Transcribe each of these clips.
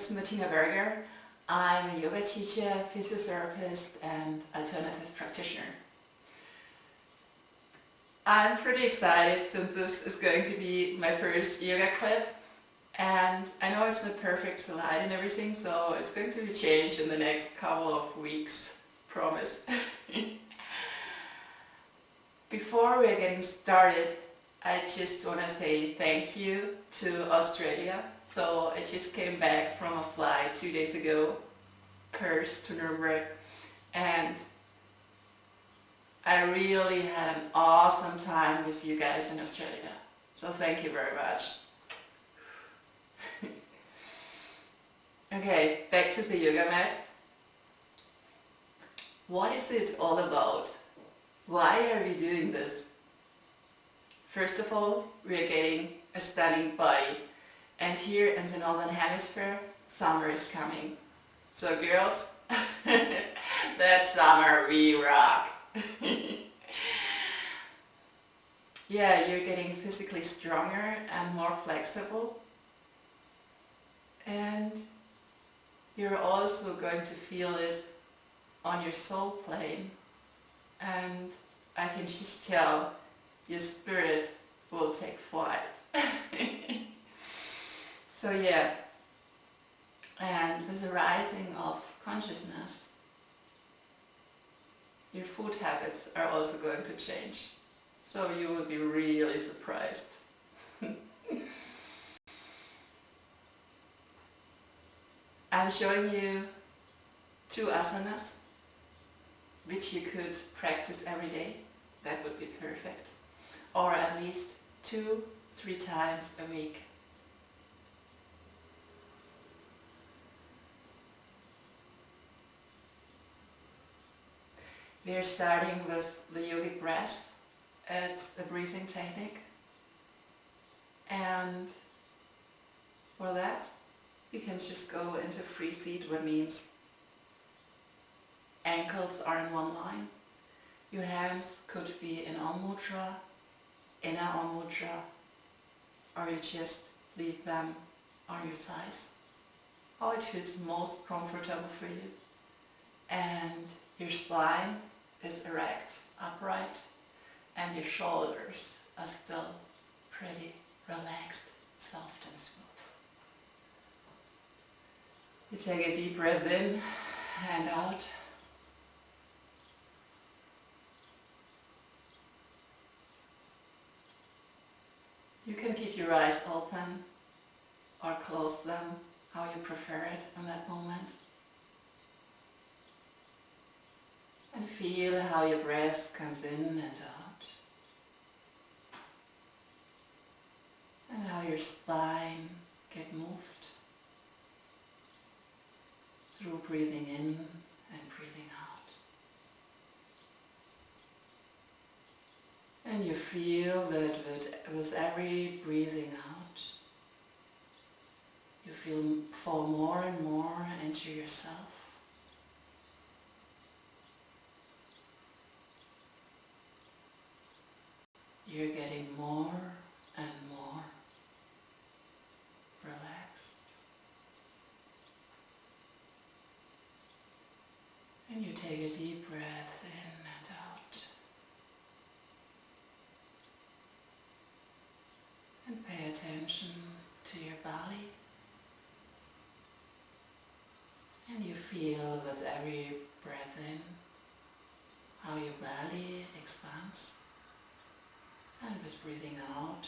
is Martina Berger. I'm a yoga teacher, physiotherapist and alternative practitioner. I'm pretty excited since this is going to be my first yoga clip, and I know it's not perfect slide and everything, so it's going to be changed in the next couple of weeks, promise. Before we're getting started, I just want to say thank you to Australia. So I just came back from a flight 2 days ago, Perth to Nuremberg, and I really had an awesome time with you guys in Australia. So thank you very much. Okay, back to the yoga mat. What is it all about? Why are we doing this? First of all, we are getting a stunning body. And here in the Northern Hemisphere, summer is coming. So girls, that summer we rock. Yeah, you're getting physically stronger and more flexible. And you're also going to feel it on your soul plane. And I can just tell your spirit will take flight. So yeah, and with the rising of consciousness, your food habits are also going to change. So you will be really surprised. I'm showing you 2 asanas, which you could practice every day. That would be perfect. Or at least 2-3 times a week. We are starting with the yogic breath. It's a breathing technique, and for that you can just go into free seat, which means ankles are in one line. Your hands could be in Om Mudra, inner Om Mudra, or you just leave them on your thighs. How it feels most comfortable for you. And your spine is erect, upright, and your shoulders are still pretty relaxed, soft and smooth. You take a deep breath in and out. You can keep your eyes open or close them, how you prefer it in that moment. And feel how your breath comes in and out. And how your spine gets moved through breathing in and breathing out. And you feel that with every breathing out, you fall more and more into yourself. You're getting more and more relaxed. And you take a deep breath in and out. And pay attention to your belly. And you feel with every breath in how your belly expands. And with breathing out,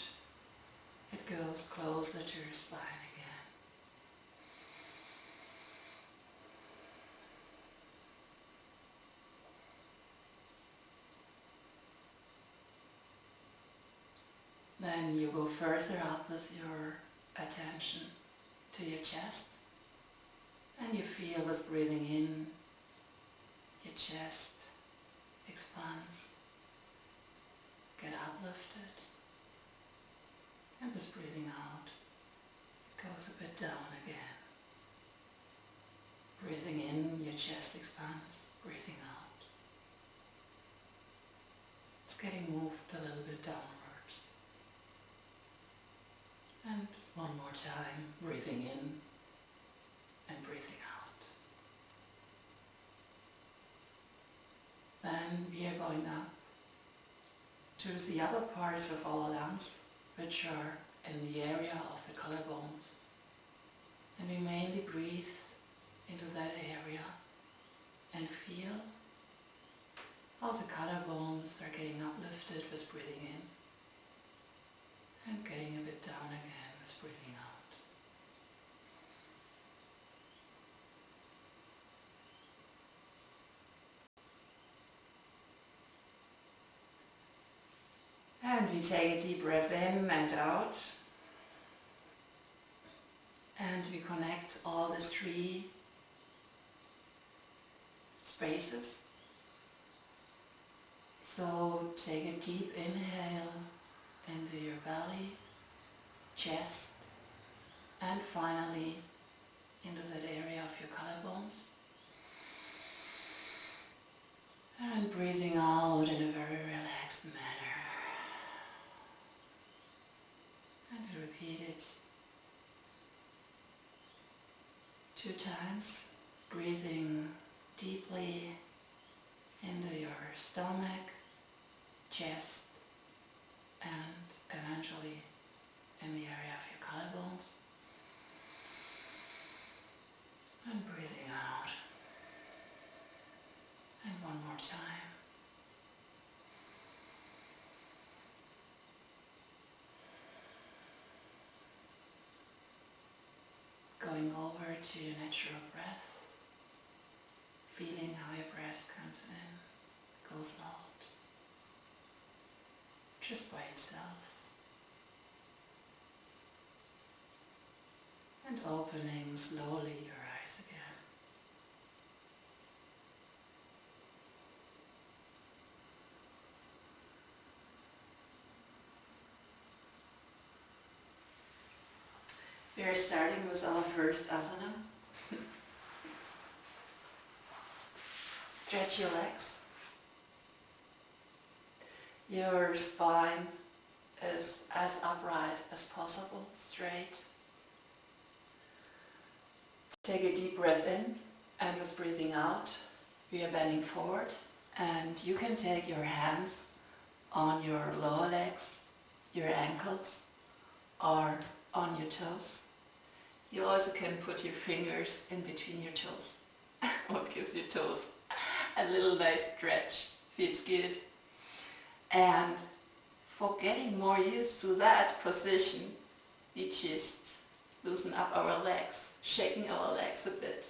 it goes closer to your spine again. Then you go further up with your attention to your chest. And you feel with breathing in, your chest expands. Get uplifted, and with breathing out, it goes a bit down again. Breathing in, your chest expands, breathing out. It's getting moved a little bit downwards. And one more time, breathing in, and breathing out. Then we are going up to the upper parts of our lungs, which are in the area of the collarbones. And we mainly breathe into that area and feel how the collarbones are getting uplifted with breathing in and getting a bit down again with breathing out. And we take a deep breath in and out. And we connect all the three spaces. So take a deep inhale into your belly, chest, and finally into that area of your collarbones. And breathing out in a very relaxed manner. And we repeat it 2 times, breathing deeply into your stomach, chest, and eventually in the area of your collarbones. And breathing out. And one more time. Going over to your natural breath, feeling how your breath comes in, goes out, just by itself. And opening slowly your eyes again. We are starting with our first asana. Stretch your legs. Your spine is as upright as possible, straight. Take a deep breath in, and with breathing out, we are bending forward, and you can take your hands on your lower legs, your ankles, or on your toes. You also can put your fingers in between your toes. What gives your toes a little nice stretch, feels good. And for getting more used to that position, we just loosen up our legs, shaking our legs a bit.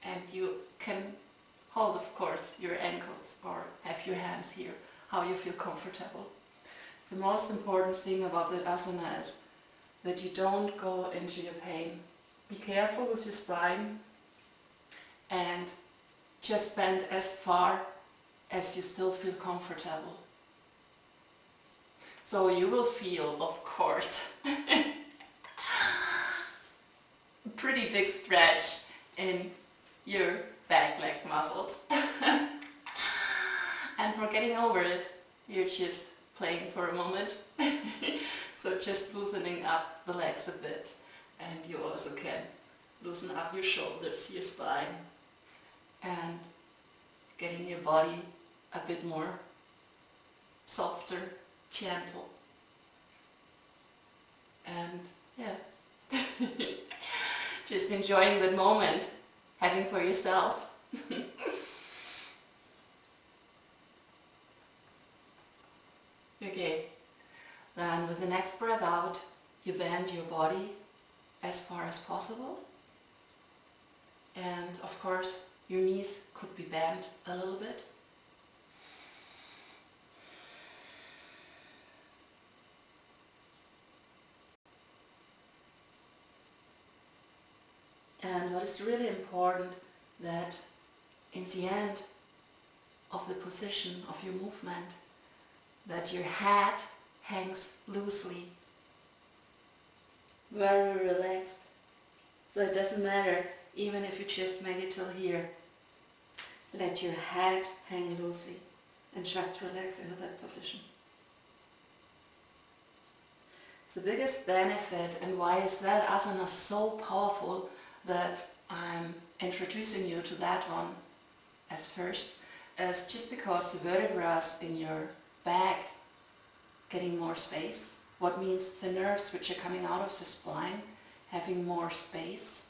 And you can hold, of course, your ankles or have your hands here, how you feel comfortable. The most important thing about that asana is that you don't go into your pain. Be careful with your spine and just bend as far as you still feel comfortable. So you will feel, of course, a pretty big stretch in your back leg muscles. And for getting over it, you're just playing for a moment. So just loosening up the legs a bit. And you also can loosen up your shoulders, your spine, and getting your body a bit more softer, gentle. And yeah, just enjoying that moment, having for yourself. Okay, then with the next breath out, you bend your body as far as possible. And of course, your knees could be bent a little bit. And what is really important, that in the end of the position of your movement, that your head hangs loosely, very relaxed. So it doesn't matter, even if you just make it till here. Let your head hang loosely and just relax into that position. The biggest benefit, and why is that asana so powerful, that I'm introducing you to that one as first is just because the vertebrae in your back getting more space, what means the nerves which are coming out of the spine having more space,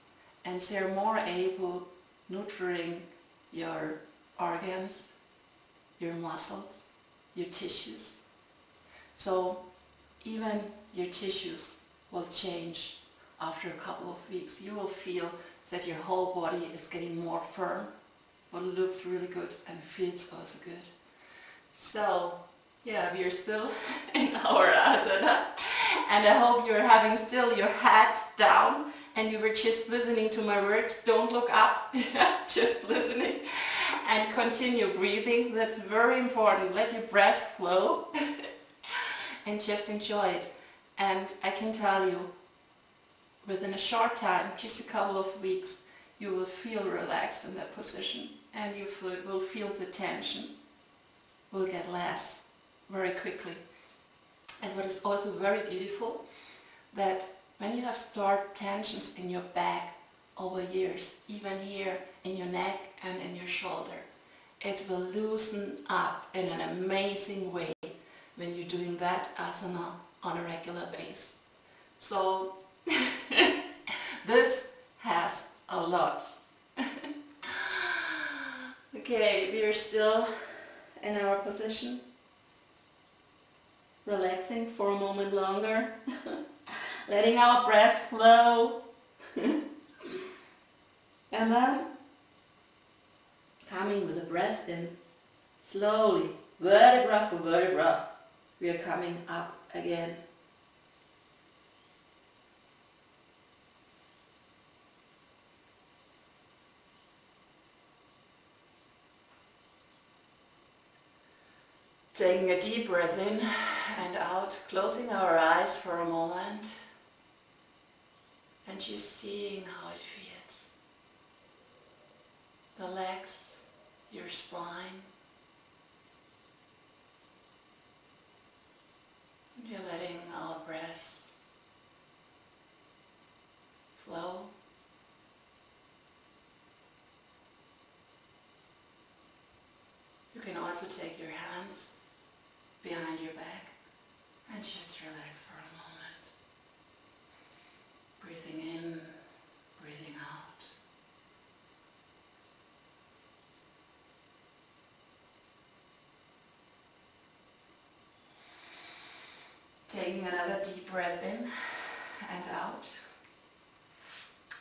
and they're more able nurturing your organs, your muscles, your tissues. So even your tissues will change after a couple of weeks. You will feel that your whole body is getting more firm, but looks really good and feels also good. So yeah, we are still in our asana, and I hope you're having still your head down and you were just listening to my words. Don't look up, just listening, and continue breathing. That's very important. Let your breath flow and just enjoy it. And I can tell you, within a short time, just a couple of weeks, you will feel relaxed in that position, and you will feel the tension will get less very quickly. And what is also very beautiful, that when you have stored tensions in your back over years, even here in your neck and in your shoulder, it will loosen up in an amazing way when you're doing that asana on a regular basis. So this has a lot. Okay, we are still in our position, relaxing for a moment longer, letting our breath flow, and then coming with the breath in, slowly, vertebra for vertebra, we are coming up again. Taking a deep breath in and out, closing our eyes for a moment and just seeing how it feels. The legs, your spine. You're letting our breath flow. You can also take your hands behind your back and just relax for a moment. Breathing in, breathing out. Taking another deep breath in and out.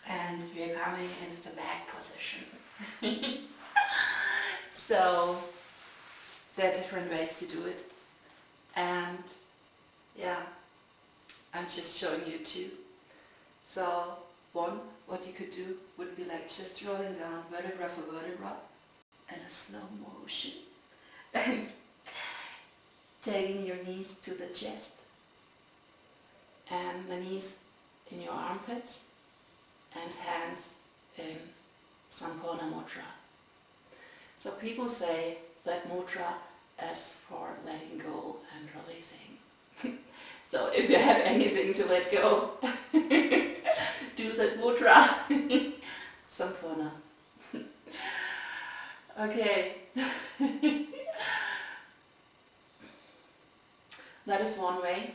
And we're coming into the back position. So there are different ways to do it. And yeah, I'm just showing you two. So one, what you could do would be like just rolling down vertebra for vertebra in a slow motion. And taking your knees to the chest. And the knees in your armpits and hands in Sampoorna Mudra. So people say that mudra is for letting go and releasing. So if you have anything to let go, do that mudra. Sampoorna. Okay. That is one way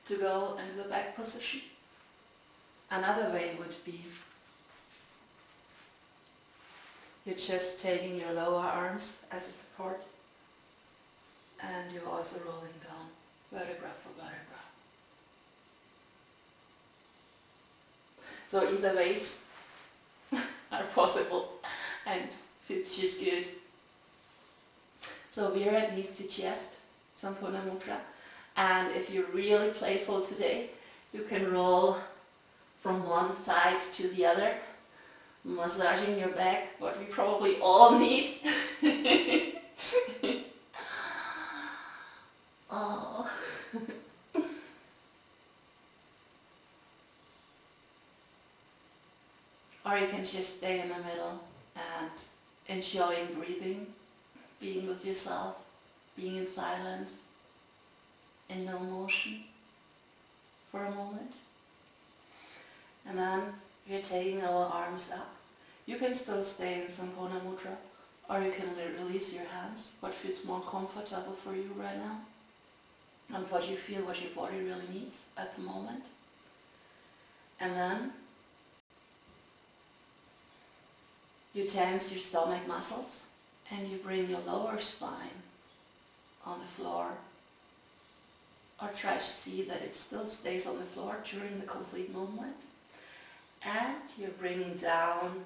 to go into the back position. Another way would be you're just taking your lower arms as a support, and you're also rolling down vertebra for vertebra. So either ways are possible and feels just good. So we're at knees to chest, Sampoorna Mudra, and if you're really playful today, you can roll from one side to the other, massaging your back, what we probably all need. Oh. Or you can just stay in the middle and enjoying breathing, being with yourself, being in silence, in no motion for a moment. And then we're taking our arms up. You can still stay in Samkona Mudra, or you can release your hands, what feels more comfortable for you right now, and what you feel, what your body really needs at the moment. And then you tense your stomach muscles and you bring your lower spine on the floor, or try to see that it still stays on the floor during the complete movement. And you're bringing down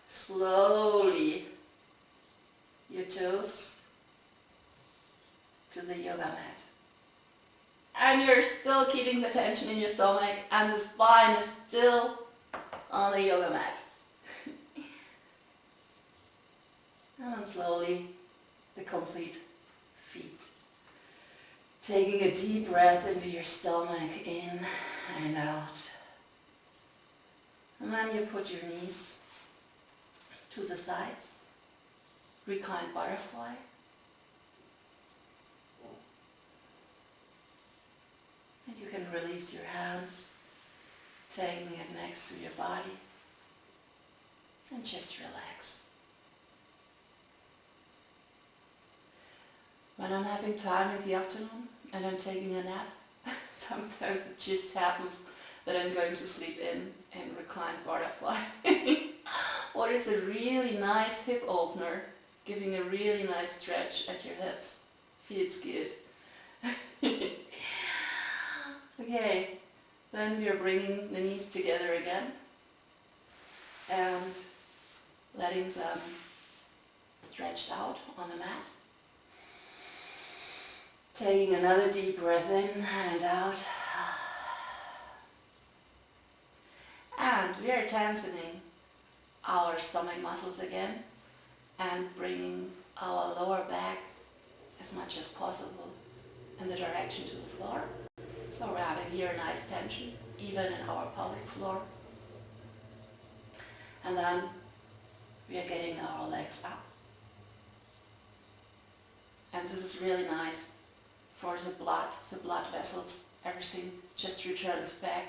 slowly your toes to the yoga mat. And you're still keeping the tension in your stomach and the spine is still on the yoga mat. And then slowly the complete feet. Taking a deep breath into your stomach, in and out. And then you put your knees to the sides. Reclined butterfly. And you can release your hands, taking it next to your body. And just relax. When I'm having time in the afternoon and I'm taking a nap, sometimes it just happens that I'm going to sleep in reclined butterfly. What is a really nice hip opener, giving a really nice stretch at your hips. Feels good. Okay, then we are bringing the knees together again and letting them stretched out on the mat. Taking another deep breath in and out. And we are tensing our stomach muscles again and bringing our lower back as much as possible in the direction to the floor. So we're having here a nice tension, even in our pelvic floor. And then we are getting our legs up. And this is really nice for the blood vessels. Everything just returns back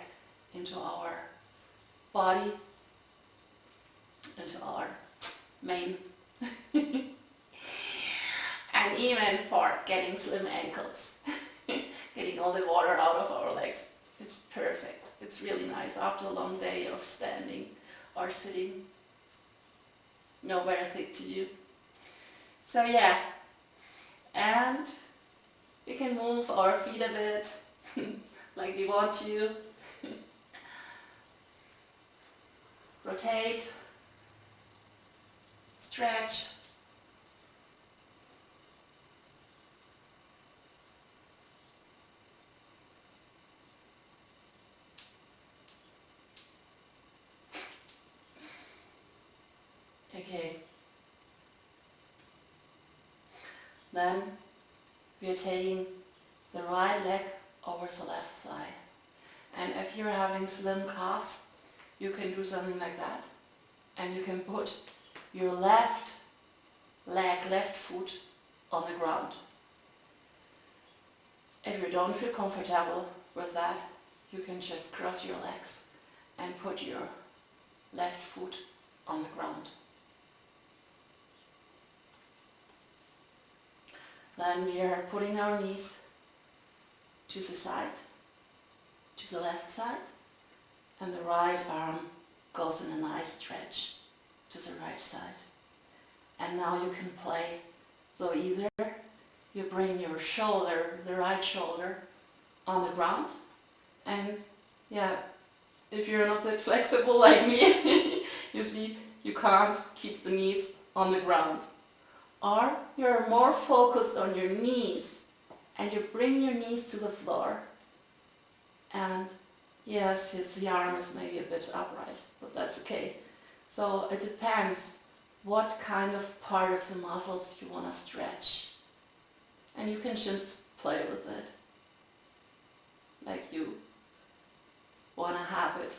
into our body, into our main. And even for getting slim ankles, getting all the water out of our legs. It's perfect. It's really nice after a long day of standing or sitting. No better thing to do. So yeah, and we can move our feet a bit like we want to. Rotate, stretch. Okay. Then we are taking the right leg over the left side. And if you're having slim calves, you can do something like that. And you can put your left leg, left foot on the ground. If you don't feel comfortable with that, you can just cross your legs and put your left foot on the ground. Then we are putting our knees to the side, to the left side, and the right arm goes in a nice stretch to the right side. And now you can play. So either you bring your shoulder, the right shoulder, on the ground, and yeah, if you're not that flexible like me, you see, you can't keep the knees on the ground. Or you're more focused on your knees and you bring your knees to the floor. And yes, the arm is maybe a bit upright, but that's okay. So it depends what kind of part of the muscles you want to stretch. And you can just play with it like you want to have it